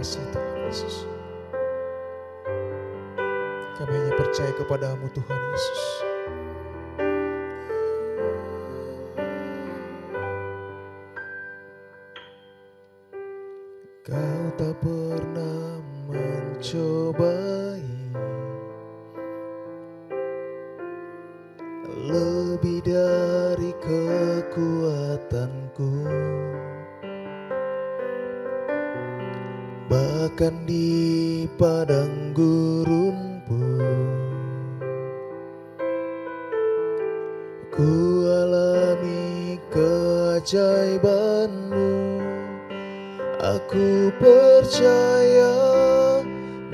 kasih Tuhan Yesus. Kami hanya percaya kepadamu Tuhan Yesus. Kau tak pernah mencobai lebih dari kekuatanku. Bahkan di padang gurun pun ku alami keajaiban-Mu. Aku percaya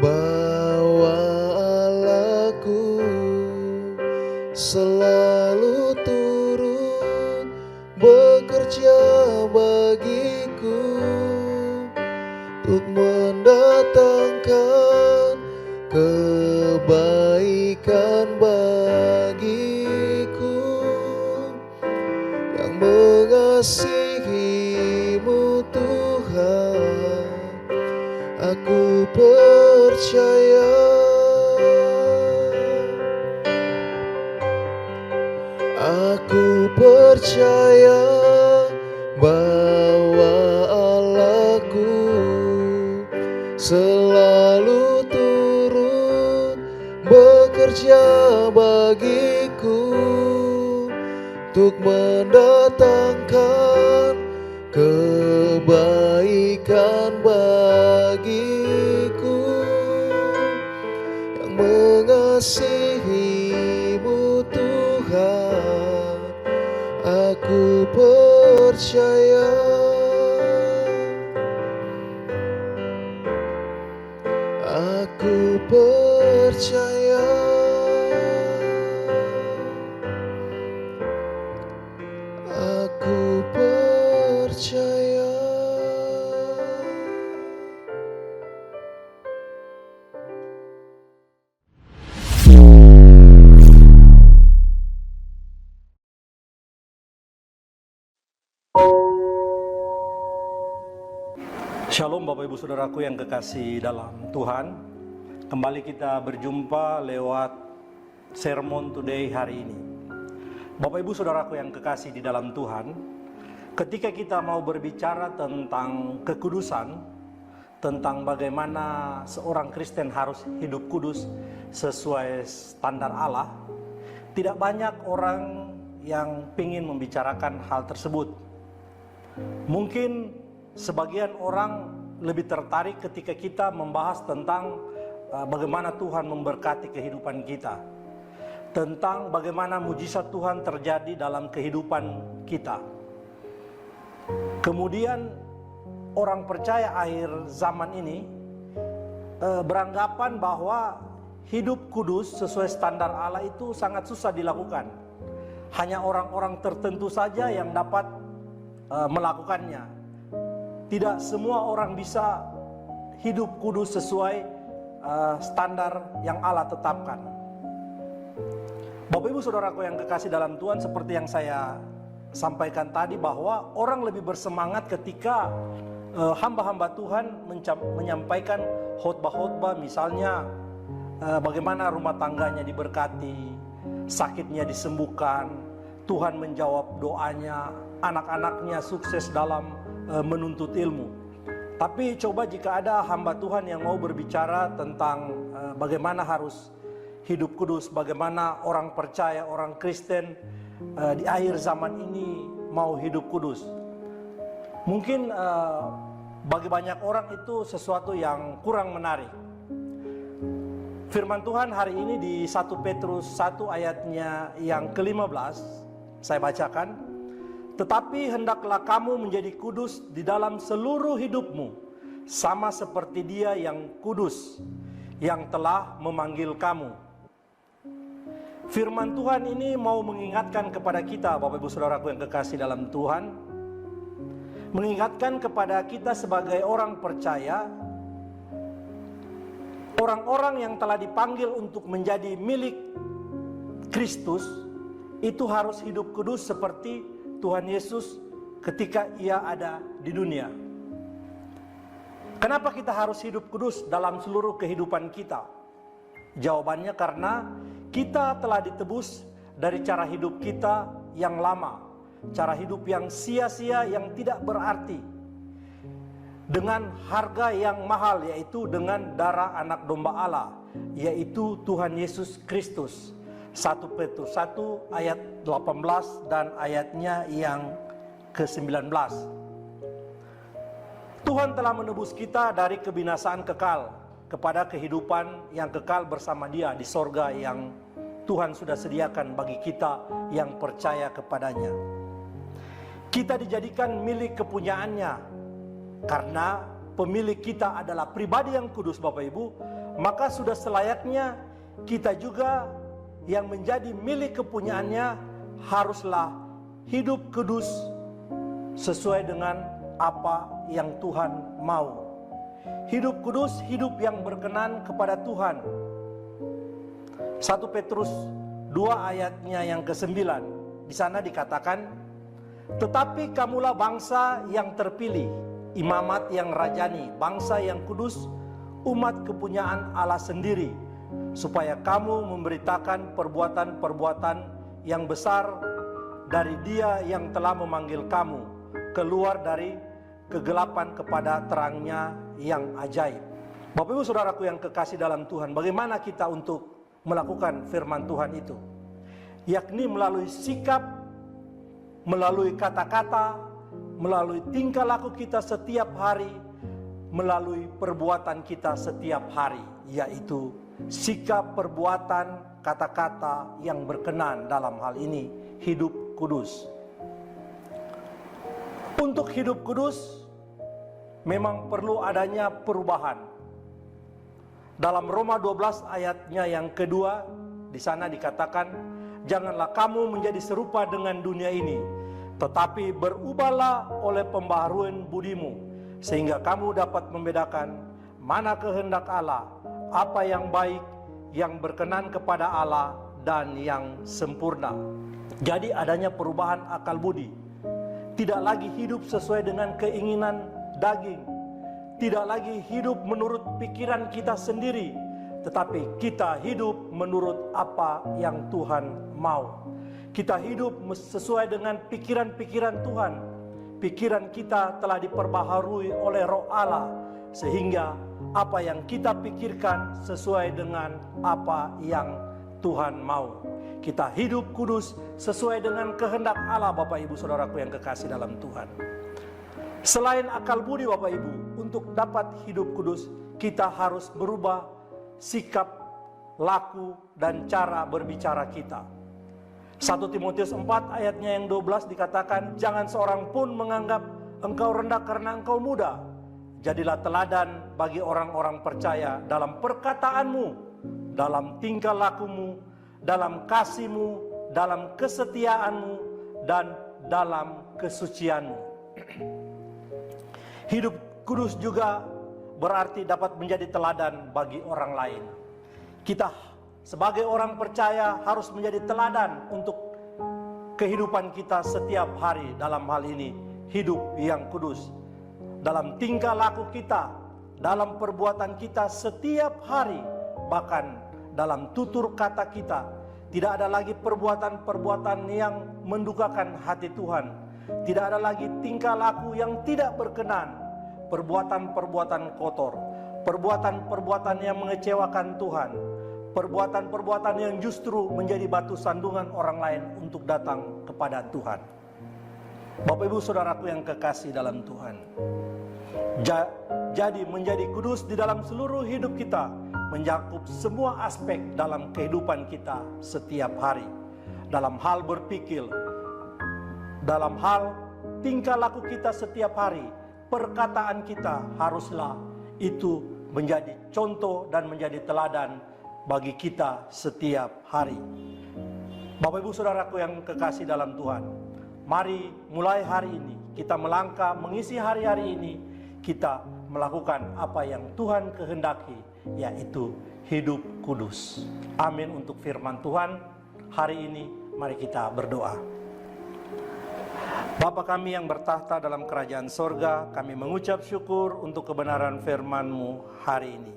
bahwa Allah-Ku selalu turut bekerja bagiku untuk mendatangkan kebaikan bagiku. Yang mengasihi-Mu Tuhan, aku percaya. Aku percaya bahwa Allah-Ku selalu turut bekerja bagiku untuk mendatangkan kebaikan bagiku. Yang mengasihi-Mu Tuhan, aku percaya. Aku percaya. Aku percaya. Shalom Bapak Ibu Saudaraku yang kekasih dalam Tuhan. Kembali kita berjumpa lewat sermon today hari ini. Bapak Ibu Saudaraku yang kekasih di dalam Tuhan, ketika kita mau berbicara tentang kekudusan, tentang bagaimana seorang Kristen harus hidup kudus sesuai standar Allah, tidak banyak orang yang ingin membicarakan hal tersebut. Mungkin sebagian orang lebih tertarik ketika kita membahas tentang bagaimana Tuhan memberkati kehidupan kita, tentang bagaimana mujizat Tuhan terjadi dalam kehidupan kita. Kemudian orang percaya akhir zaman ini beranggapan bahwa hidup kudus sesuai standar Allah itu sangat susah dilakukan. Hanya orang-orang tertentu saja yang dapat melakukannya. Tidak semua orang bisa hidup kudus sesuai standar yang Allah tetapkan. Bapak Ibu Saudaraku yang kekasih dalam Tuhan, seperti yang saya sampaikan tadi, bahwa orang lebih bersemangat ketika hamba-hamba Tuhan menyampaikan khotbah-khotbah, misalnya bagaimana rumah tangganya diberkati, sakitnya disembuhkan, Tuhan menjawab doanya, anak-anaknya sukses dalam menuntut ilmu. Tapi coba jika ada hamba Tuhan yang mau berbicara tentang bagaimana harus hidup kudus, bagaimana orang percaya, orang Kristen di akhir zaman ini mau hidup kudus, mungkin bagi banyak orang itu sesuatu yang kurang menarik. Firman Tuhan hari ini di 1 Petrus 1 ayatnya yang ke-15, saya bacakan. Tetapi hendaklah kamu menjadi kudus di dalam seluruh hidupmu, sama seperti Dia yang kudus, yang telah memanggil kamu. Firman Tuhan ini mau mengingatkan kepada kita, Bapak Ibu Saudaraku yang kekasih dalam Tuhan, mengingatkan kepada kita sebagai orang percaya, orang-orang yang telah dipanggil untuk menjadi milik Kristus, itu harus hidup kudus seperti Tuhan Yesus ketika Ia ada di dunia. Kenapa kita harus hidup kudus dalam seluruh kehidupan kita? Jawabannya karena kita telah ditebus dari cara hidup kita yang lama, cara hidup yang sia-sia, yang tidak berarti, dengan harga yang mahal, yaitu dengan darah anak domba Allah, yaitu Tuhan Yesus Kristus. 1 Petrus 1 ayat 18 dan ayatnya yang ke-19. Tuhan telah menebus kita dari kebinasaan kekal kepada kehidupan yang kekal bersama Dia di sorga yang Tuhan sudah sediakan bagi kita yang percaya kepadanya. Kita dijadikan milik kepunyaannya. Karena pemilik kita adalah pribadi yang kudus, Bapak Ibu, maka sudah selayaknya kita juga yang menjadi milik kepunyaannya haruslah hidup kudus sesuai dengan apa yang Tuhan mau. Hidup kudus, hidup yang berkenan kepada Tuhan. 1 Petrus 2 ayatnya yang ke-9. Di sana dikatakan, tetapi kamulah bangsa yang terpilih, imamat yang rajani, bangsa yang kudus, umat kepunyaan Allah sendiri, supaya kamu memberitakan perbuatan-perbuatan yang besar dari Dia yang telah memanggil kamu keluar dari kegelapan kepada terangnya yang ajaib. Bapak Ibu Saudaraku yang kekasih dalam Tuhan, bagaimana kita untuk melakukan firman Tuhan itu? Yakni melalui sikap, melalui kata-kata, melalui tingkah laku kita setiap hari, melalui perbuatan kita setiap hari, yaitu sikap, perbuatan, kata-kata yang berkenan dalam hal ini hidup kudus. Untuk hidup kudus memang perlu adanya perubahan. Dalam Roma 12 ayatnya yang kedua, di sana dikatakan, janganlah kamu menjadi serupa dengan dunia ini, tetapi berubahlah oleh pembaharuan budimu, sehingga kamu dapat membedakan mana kehendak Allah, apa yang baik, yang berkenan kepada Allah, dan yang sempurna. Jadi adanya perubahan akal budi. Tidak lagi hidup sesuai dengan keinginan daging, tidak lagi hidup menurut pikiran kita sendiri, tetapi kita hidup menurut apa yang Tuhan mau. Kita hidup sesuai dengan pikiran-pikiran Tuhan. Pikiran kita telah diperbaharui oleh Roh Allah, sehingga apa yang kita pikirkan sesuai dengan apa yang Tuhan mau. Kita hidup kudus sesuai dengan kehendak Allah, Bapak Ibu Saudaraku yang kekasih dalam Tuhan. Selain akal budi, Bapak Ibu, untuk dapat hidup kudus, kita harus berubah sikap, laku, dan cara berbicara kita. 1 Timotius 4 ayatnya yang 12 dikatakan, jangan seorang pun menganggap engkau rendah karena engkau muda. Jadilah teladan bagi orang-orang percaya dalam perkataanmu, dalam tingkah lakumu, dalam kasihmu, dalam kesetiaanmu, dan dalam kesucianmu. Hidup kudus juga berarti dapat menjadi teladan bagi orang lain. Kita sebagai orang percaya harus menjadi teladan untuk kehidupan kita setiap hari. Dalam hal ini hidup yang kudus, dalam tingkah laku kita, dalam perbuatan kita setiap hari, bahkan dalam tutur kata kita. Tidak ada lagi perbuatan-perbuatan yang mendukakan hati Tuhan. Tidak ada lagi tingkah laku yang tidak berkenan, perbuatan-perbuatan kotor, perbuatan-perbuatan yang mengecewakan Tuhan, perbuatan-perbuatan yang justru menjadi batu sandungan orang lain untuk datang kepada Tuhan. Bapak Ibu Saudaraku yang kekasih dalam Tuhan, jadi menjadi kudus di dalam seluruh hidup kita mencakup semua aspek dalam kehidupan kita setiap hari. Dalam hal berpikir, dalam hal tingkah laku kita setiap hari, perkataan kita haruslah itu menjadi contoh dan menjadi teladan bagi kita setiap hari. Bapak Ibu Saudaraku yang kekasih dalam Tuhan, mari mulai hari ini kita melangkah mengisi hari-hari ini, kita melakukan apa yang Tuhan kehendaki, yaitu hidup kudus. Amin untuk firman Tuhan hari ini. Mari kita berdoa. Bapa kami yang bertahta dalam kerajaan sorga, kami mengucap syukur untuk kebenaran firman-Mu hari ini.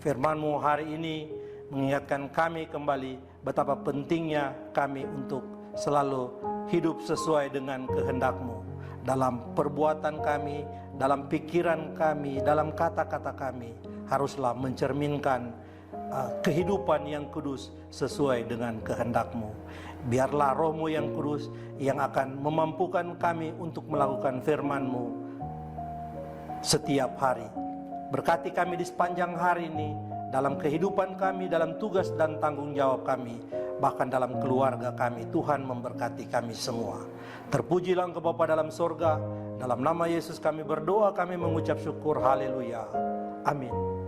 Firman-Mu hari ini mengingatkan kami kembali betapa pentingnya kami untuk selalu hidup sesuai dengan kehendak-Mu. Dalam perbuatan kami, dalam pikiran kami, dalam kata-kata kami, haruslah mencerminkan kehidupan yang kudus sesuai dengan kehendak-Mu. Biarlah Roh-Mu yang kudus yang akan memampukan kami untuk melakukan firman-Mu setiap hari. Berkati kami di sepanjang hari ini, dalam kehidupan kami, dalam tugas dan tanggung jawab kami, bahkan dalam keluarga kami. Tuhan memberkati kami semua. Terpujilah Engkau Bapa dalam sorga. Dalam nama Yesus kami berdoa, kami mengucap syukur. Haleluya. Amin.